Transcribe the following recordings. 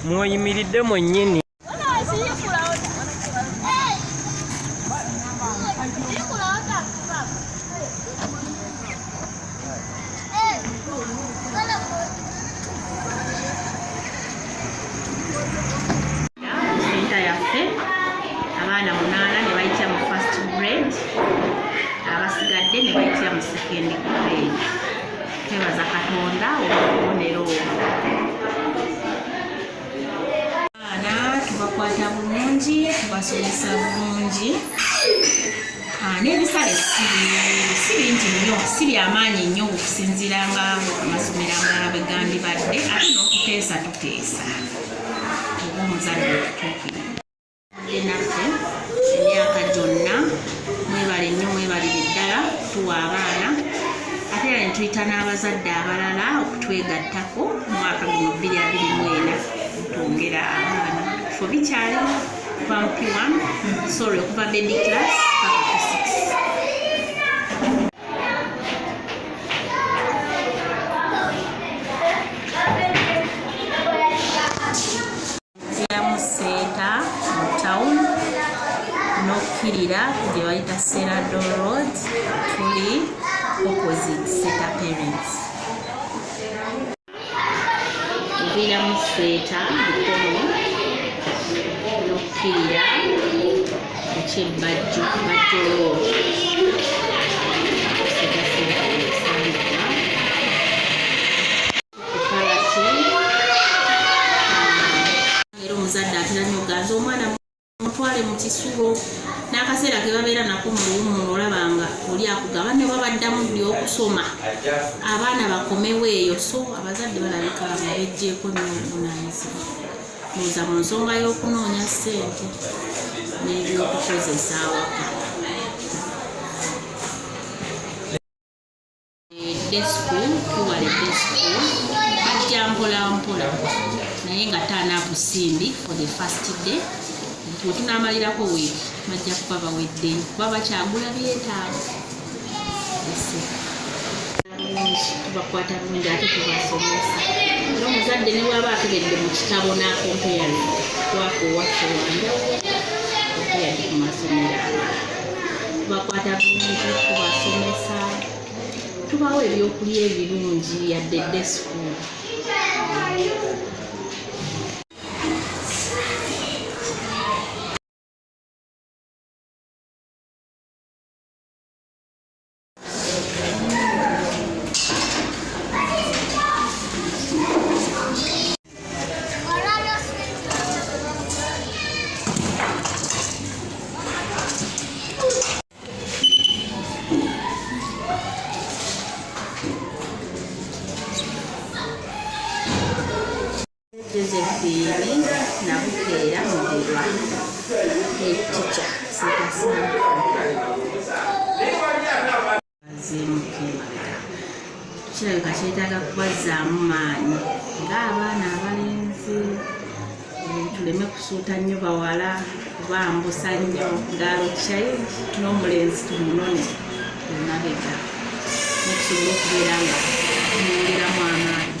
Mw'oyimiridde mwennyini. Senta yaffe abaana 8 ne bayitira mu first grade, abasigadde ne bayitira mu second grade. Twebaza Katonda olw'obubonero. Abaana tubakwata bulungi, tubasomesa bulungi. N'ebisale si bingi nnyo, si byamaanyi nnyo okusinziira nga amasomero amalala bwe gandibadde, ate n'okuteesa tuteesa oba omuzadde okutuukirira naffe emyaka gyonna. Mwebale nnyo, mwebalire ddala tuwa abaana, ate era ne tuyita n'abazadde abalala okutwegattako mu mwaka guno 2024 twongera abaana fo bikyali kuva mu P1 okuva baby class paka ku 6. Mu senta mu town n'okkirira gye bayita Serado Road, tuli opposite Seta Parents. Ovira mu seta Bukono n'okkirira eky'Ebajjo Road. Omuzadde atera nnyo oganza omwana mutwale mu kisulo n'akaseera ke babeera nako mu luwummula olabanga oli akugaba ne babaddamu buli okusoma abaana bakomewo eyo. So abazadde balabika babejjeeko nnyo obuvunaanyizibwa muza mu nsonga y'okunoonya ssente n'ebyokukozesa awaka. Desku tuwale desku bajja mpola mpola naye nga taanaapu simbi for the first day. Bwe tunaamalirako weeki bajja kuba baweddeyo kuba bakyagula byetaago. Tubakwata bulungi ate tubasomesa. Era omuzadde ne bw'aba akebedde mu kitabo n'akompeyali kwako owaffe wanjawulo kompeyali ku masomero. Tubakwata bulungi, tubasomesa, tubawa ebyokulya ebirungi yadde desku. Josephine Nabukeera Mudirwa, head teacher, kirabika kyetaaga kubazzaamu maanyi ng'abaana abalenzi, tuleme kusuuta nnyo bawala kubambusa nnyo ngaalo kyayi n'omulenzi tumunone emabega netusobola okubeera nga tumwongeramu amaanyi.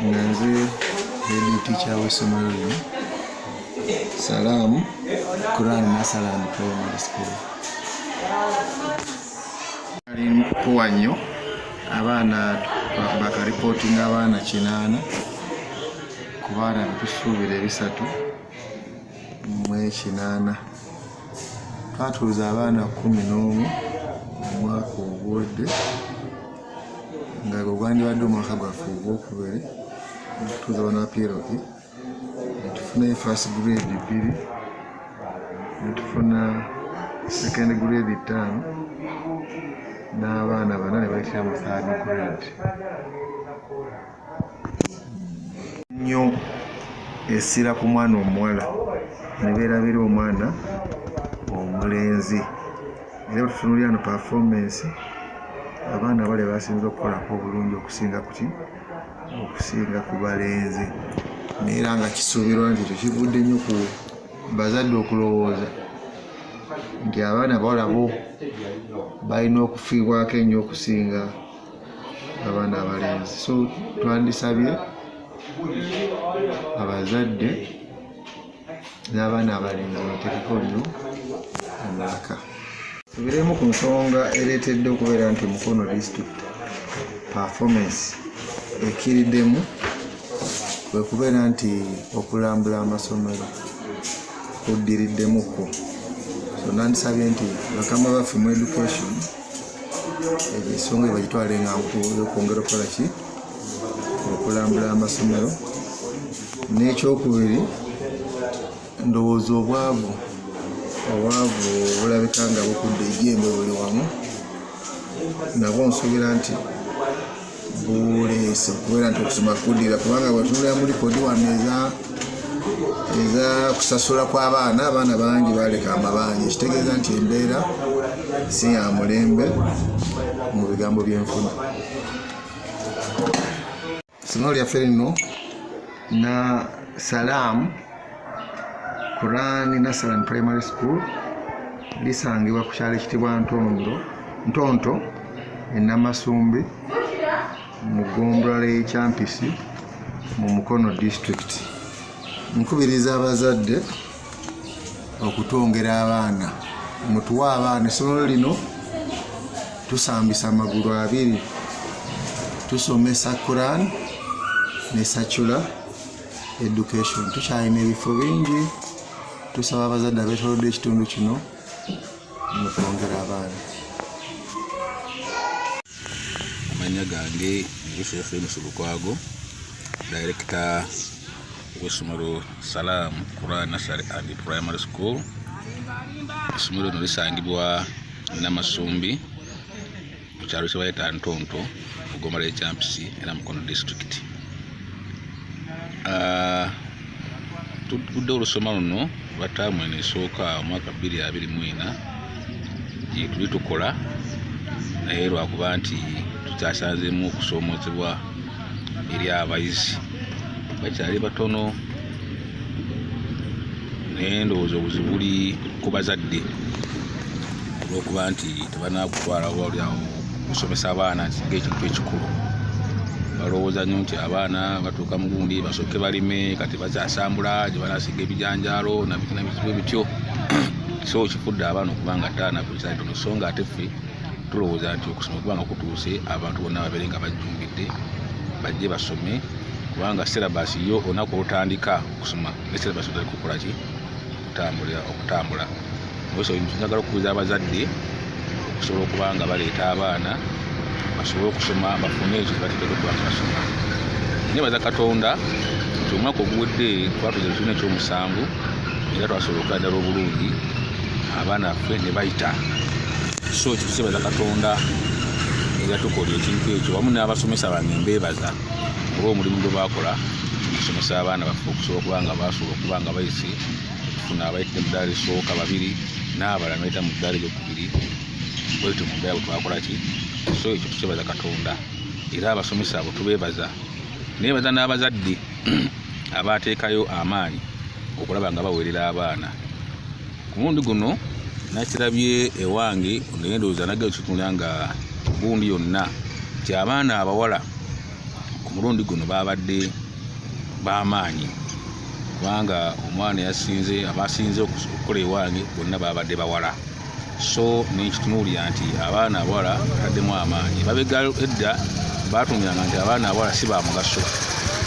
nga nze head teacher w'essomero lino Salaam Quran Nursery and Primary School. Ali mkuwa nnyo abaana bakaripotinga abaana 8 ku baana betusuubira 3 mu 8 twatuuza abaana 11 mu mwaka oguwedde nga gwandibadde omwaka gwaffe ogwokubiri tuuza abaana ba PLP netufuna first grade 2 netufuna second grade 5 n'abaana 4 ne bayitira mu third grade. Nnyo essira ku mwana omuwala ne beerabira omwana omulenzi era batutunulira no performance abaana bale basinza okukolako obulungi okusinga ku balenzi neera nga kisuubirwa nti tekivudde nnyo ku bazadde okulowooza nti abaana bawala bo balina okufiibwako ennyo okusinga abaana abalenzi. So twandisabye abazadde n'abaana abalenzi batekeko nnyo omwaka. Tubiremu ku nsonga ereetedde okubeera nti Mukono district performance ekiriddemu kwe kubeera nti okulambula amasomero kuddiriddemuko. So nandisabye nti bakama baffe mu education ensonga bagitwale nga nkulu y'okwongera okukola ki okulambula amasomero. N'ekyokubiri ndowooza obwavu bulabika nga bukudde ejjembe buli wamu nabwo nsuubira nti buleese okubeera nti okusoma kuddira kubanga bwetunulira mu likodi wano eza kusasula kw'abaana bangi baleka amabanja ekitegeeza nti embeera si ya mulembe mu bigambo byenfuna. Essomero lyaffe lino na Salaam Quran Nursery and Primary School lisangibwa ku kyalo ekitibwa Ntonto e Namasumbi mu Ggombolola y'e Kyampisi mu Mukono district. Nkubiriza abazadde okutwongera abaana mutuwa abaana essomero lino tusambisa amagulu 2 tusomesa Quran ne secular education. Tukyalina ebifo bingi tusaba abazadde abeetoolodde ekitundu kino mutwongera abaana. Amanya gange Yusuf Lukwago, Director w'essomero Salaam Quran Nursery and Primary School. Essomero lino lisangibwa Namasumbi mu kyalo kye bayita Ntonto mu Ggombolola y'e Kyampisi era Mukono district. Tudde olusoma luno lwataamu eno esooka omwaka 2024 tuli tukola naye lwakuba nti tukyasanzeemu okusoomoozebwa eri abayizi bakyali batono naye ndowooza obuzibu buli ku bazadde olw'okuba nti tebanakutwala walyawo okusomesa abaana ng'ekintu ekikulu. Balowooza nnyo nti abaana batuuka mu gundi basooke balime kati bakyasambula gye banasiga ebijanjaalo nabizibu ebityo. So kifudde abaana okuba nga ttaana ku kisaali tono so nga ate ffe tulowooza nti okusoma okuba nga kutuuse abantu bonna babeere nga bajjumbidde bajje basome kubanga syllabus yo olunaku olutandika okusoma ne syllabus otali kukola ki okutambula. Njagala okubuuza abazadde okusobola okuba nga baleeta abaana basobole okusoma bafune ekyo bateekeddwa okuba nga basoma. Nebaza Katonda nti omwaka oguwedde twatuuza ekibiina ekyomusanvu era twasobola okulandala obulungi abaana baffe ne bayita. So kitusebaza Katonda era tukola ekintu ekyo wamu n'abasomesa bange mbeebaza olw'omulimu gwe bakola okusomesa abaana baffe okusobola okuba nga basobola okuba nga bayise okufuna abayitire mu ddaala esooka 2 n'abalala bayita mu ddaala eryokubiri bwetyo mu ddaala bwe twakola ki. So ekyo tusebaza Katonda era abasomesa abo tubeebaza. Neebaza n'abazadde abateekayo amaanyi okulaba nga baweerera abaana. Ku mulundi guno nakirabye ewange ndowooza nagala kitunula nga gundi yonna nti abaana abawala ku omulundi guno babadde b'amaanyi kubanga omwana yasinze abasinze okukola ewange bonna babadde bawala, so nekitunuulira nti abaana abawala bataddemu amaanyi. Babega edda batumiranga nti abaana abawala si ba mugaso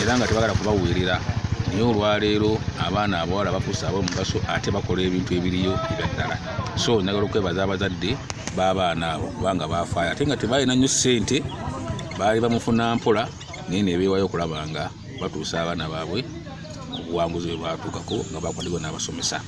era nga tebagala kubaweerera, naye olwaleero abaana abawala bakusa ab'omugaso ate bakola ebintu ebiriyo ebya ddala. So njagala okwebaza abazadde b'abaana abo kubanga bafaayo ate nga tebalina nnyo ssente, baali bamufuna mpola naye ne beewayo okulaba nga batuusa abaana baabwe obuwanguzi bwe batuukako nga bakwatibwa n'abasomesa.